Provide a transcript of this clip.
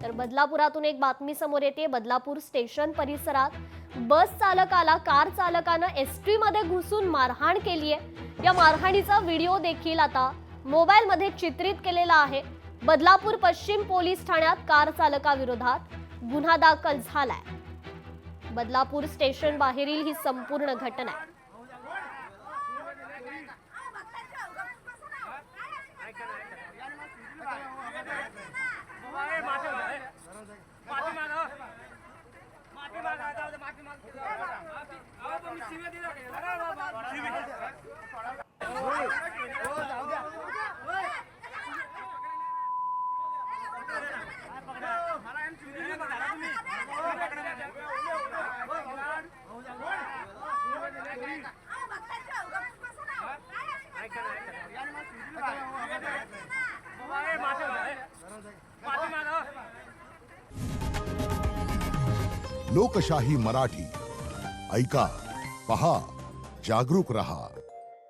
तर बदलापुरातून एक बातमी समोर येते। बदलापूर स्टेशन परिसरात बस चालकाला कार चालकानं एसटी मध्ये घुसून मारहाण केली आहे। या मारहाणीचा व्हिडिओ देखील आता मोबाईल मध्ये चित्रित केलेला आहे। बदलापूर पश्चिम पोलीस ठाण्यात कार चालकाविरोधात गुन्हा दाखल झालाय। बदलापूर स्टेशन बाहेरील ही संपूर्ण घटना आहे। लोकशाही मराठी ऐका, पहा, जागरूक रहा।